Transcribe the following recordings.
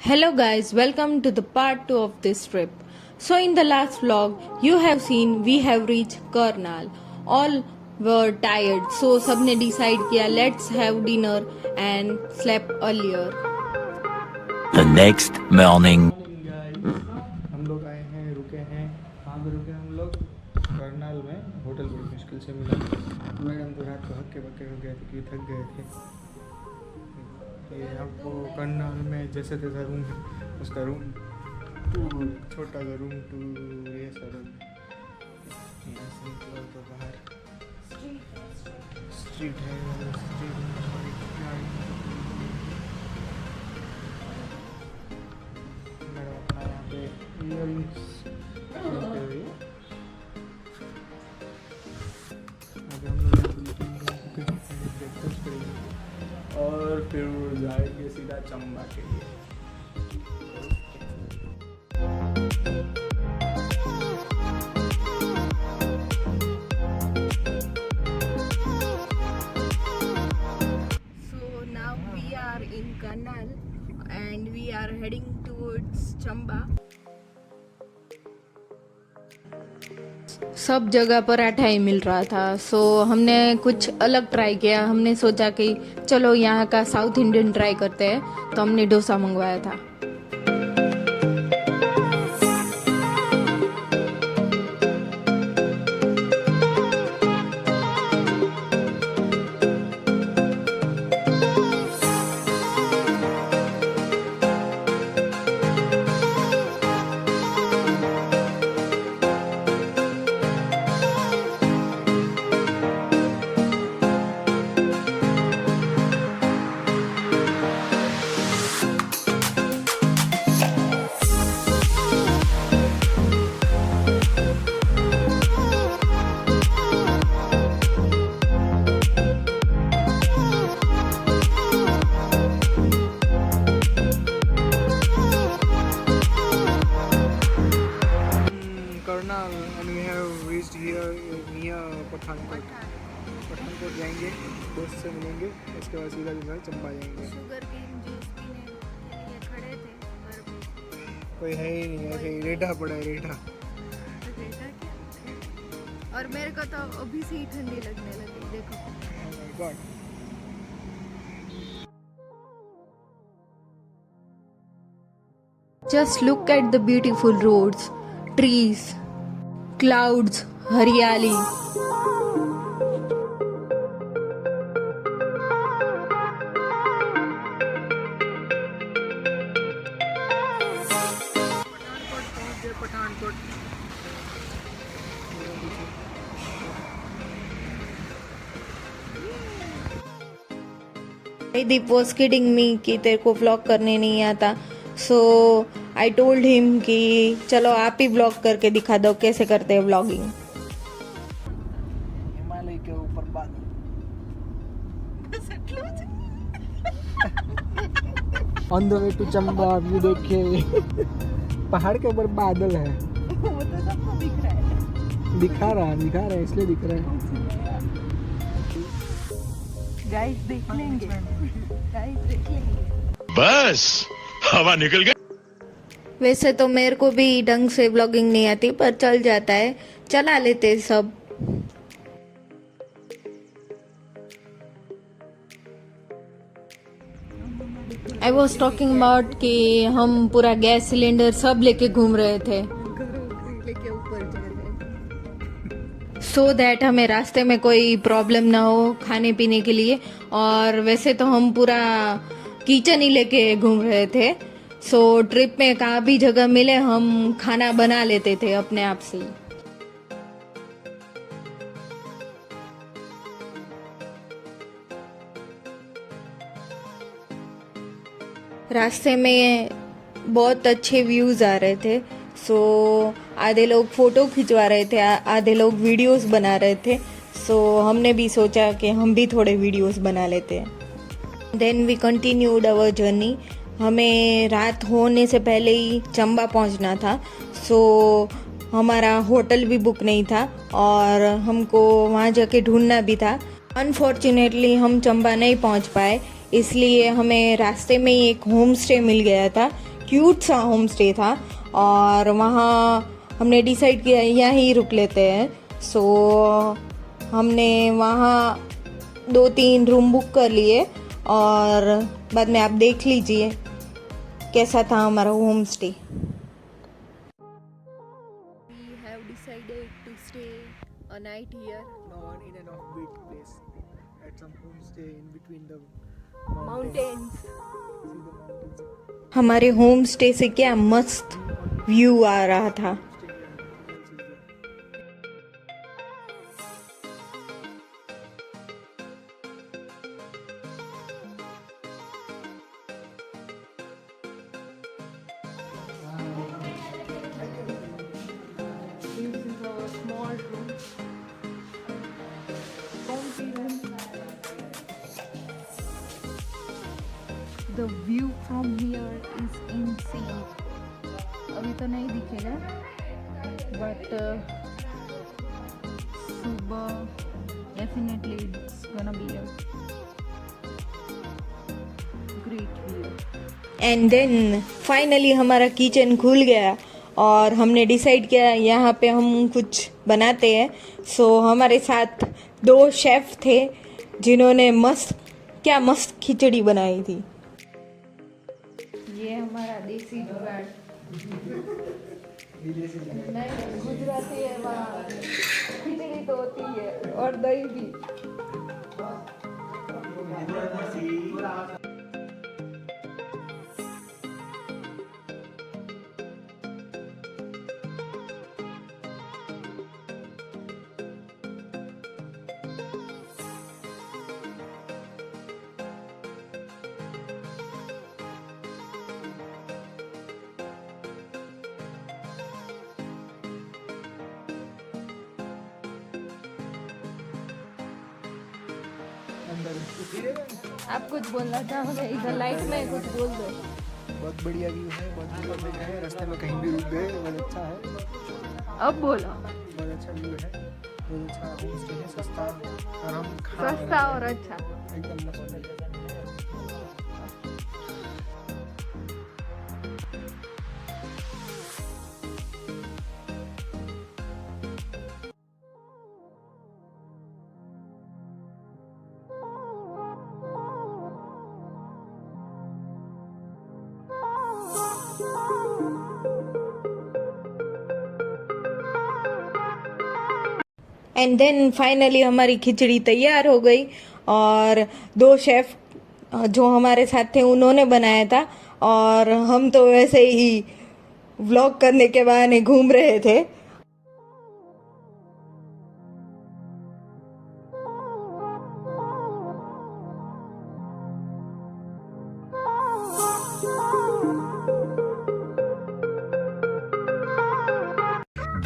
Hello guys, welcome to the part 2 of this trip. So in the last vlog, you have seen we have reached Karnal. All were tired, so सबने decide किया let's have dinner and sleep earlier. The next morning. हम लोग आए हैं, रुके हैं। कहाँ पे रुके हम लोग? करनाल में। होटल बड़ी मुश्किल से मिला। मैडम तो रात को हक्के बक्के हो गए थे कि थक गए थे। ये आपको करनाल में जैसे तैसा रूम है, उसका रूम टूर, छोटा सा रूम टूर, ये सब यहाँ से निकलो तो बाहर स्ट्रीट है, स्ट्रीट में बड़ी गाड़ी। मैडम अपना यहाँ पे इयरिंग्स पहनते हुए अभी हम लोग ब्रेकफास्ट करेंगे और फिर जाएंगे सीधा चंबा के लिए। So now we are in Karnal and we are heading towards Chamba. सब जगह पराठा ही मिल रहा था, सो हमने कुछ अलग ट्राई किया। हमने सोचा कि चलो यहाँ का साउथ इंडियन ट्राई करते हैं, तो हमने डोसा मंगवाया था। Karnal and we have reached here near Pathankot. Pathankot जाएंगे, दोस्त से मिलेंगे, उसके बाद सीधा जो है चंबा जाएंगे। शुगर केन जूस पीने के लिए खड़े थे पर कोई है ही नहीं, ऐसे ही रेठा पड़ा है, रेठा। रेठा क्या? और मेरे को तो अभी से ही ठंडी लगने लगी, देखो। Oh my God. Just look at the beautiful roads, trees, clouds, हरियाली। Pathankot Deep was kidding me कि तेरे को व्लॉग करने नहीं आता, सो आई टोल्ड हिम कि चलो आप ही व्लॉग करके दिखा दो कैसे करते हैं व्लॉगिंग। हिमालय के ऊपर बादल। On the way to Chamba, view देखिए, पहाड़ के ऊपर बादल है। वो तो सबको दिख रहा है। दिखा रहा है, इसलिए दिख रहा है। गाइस देख लेंगे, गाइस देख लेंगे। बस हवा निकल गई। वैसे तो मेरे को भी ढंग से व्लॉगिंग नहीं आती, पर चल जाता है, चला लेते सब। आई वॉज टॉकिंग अबाउट कि हम पूरा गैस सिलेंडर सब लेके घूम रहे थे, सो दैट हमें रास्ते में कोई प्रॉब्लम ना हो खाने पीने के लिए। और वैसे तो हम पूरा किचन ही लेके घूम रहे थे, सो ट्रिप में कहाँ भी जगह मिले हम खाना बना लेते थे अपने आप से ही। रास्ते में बहुत अच्छे व्यूज आ रहे थे, सो आधे लोग फोटो खिंचवा रहे थे, आधे लोग वीडियोस बना रहे थे, सो हमने भी सोचा कि हम भी थोड़े वीडियोस बना लेते हैं। Then we continued our journey. हमें रात होने से पहले ही चंबा पहुंचना था, सो हमारा होटल भी बुक नहीं था और हमको वहाँ जाके ढूंढना भी था। अनफॉर्चुनेटली हम चंबा नहीं पहुँच पाए, इसलिए हमें रास्ते में ही एक होम स्टे मिल गया था क्यूट सा होम स्टे था और वहाँ हमने डिसाइड किया यहाँ ही रुक लेते हैं। सो हमने वहाँ 2-3 रूम बुक कर लिए और बाद में आप देख लीजिए कैसा था हमारा home stay. We have decided to stay a night here. On in an offbeat place at some homestay in between the Mountains. See the mountains. हमारे होम स्टे से क्या मस्त व्यू आ रहा था। This is our small room. Comfy room. The view from here is insane. अभी तो नहीं दिखेगा बट सुबह definitely it's gonna be a great view. And then finally हमारा किचन खुल गया और हमने डिसाइड किया यहाँ पे हम कुछ बनाते हैं। सो हमारे साथ 2 शेफ थे जिन्होंने मस्त खिचड़ी बनाई थी। ये हमारा देसी जुगाड़। नहीं गुजराती है, वहाँ खिचड़ी तो होती है और दही भी। आप कुछ बोलना चाहोगे? इधर लाइट में कुछ बोल दो। बहुत बढ़िया व्यू है, बहुत बढ़िया जगह है। रास्ते में कहीं भी रुक गए, बहुत अच्छा है। अब बोलो। बहुत अच्छा व्यू है, बहुत अच्छा होम स्टे है, सस्ता और हम सस्ता और अच्छा। एकदम मस्त है। एंड देन फाइनली हमारी खिचड़ी तैयार हो गई और 2 शेफ जो हमारे साथ थे उन्होंने बनाया था और हम तो वैसे ही व्लॉग करने के बहाने घूम रहे थे।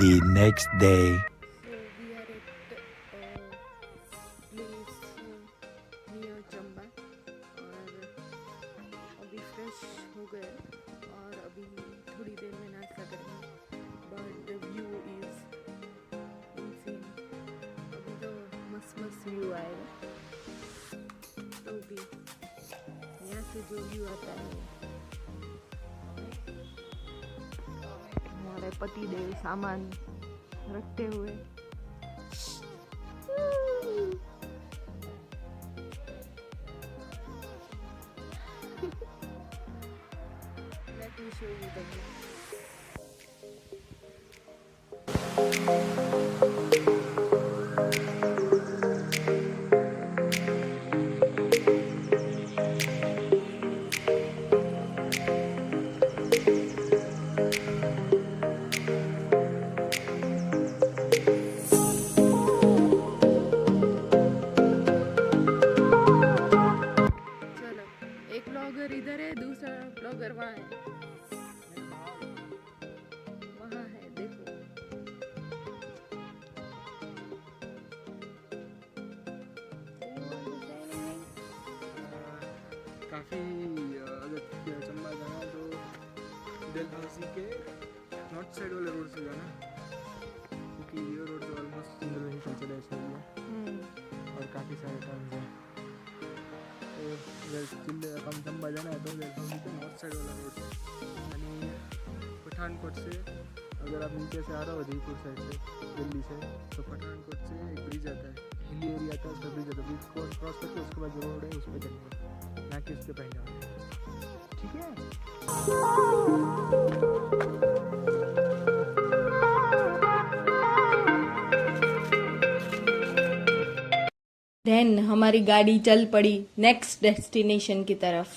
The next day. हो गए और अभी थोड़ी देर में नाश्ता करेंगे but the view is insane. अभी तो मस्त व्यू आएगा तो भी यहाँ से जो व्यू आता है हमारे पति देव सामान रखते हुए। Let me show you the view. चलो एक ब्लॉगर इधर है, दूसरा ब्लॉगर वहाँ है, वहाँ है देखो। काफ़ी अगर चंबा जाना तो डलहौसी के नॉर्थ साइड वाले रोड से जाना, क्योंकि ये रोड तो ऑलमोस्ट सिंगल ही चले चाहिए और काफ़ी सारे टर्न्स हैं। तो अगर चंबा जाना है तो डलहौसी के नॉर्थ साइड वाला रोड पठानकोट से अगर आप नीचे से आ रहे हो उदयपुर साइड से दिल्ली से, तो पठानकोट से एक ब्रिज आता है, हिली एरिया आता है, उसका ब्रिज आता है, ब्रिज को क्रॉस करके उसके बाद जो रोड है उस पर चलेंगे, ना कि उसके पहले आगे। ठीक है। देन हमारी गाड़ी चल पड़ी नेक्स्ट डेस्टिनेशन की तरफ।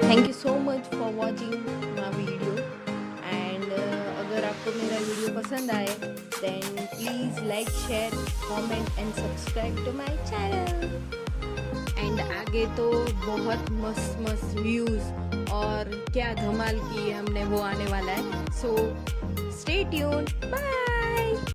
Thank you so much for watching my video and अगर आपको मेरा वीडियो पसंद आए then please like share comment and subscribe to my channel. And आगे तो बहुत मस्त मस्त व्यूज़ और क्या धमाल की हमने वो आने वाला है, सो स्टे ट्यून्ड, बाय।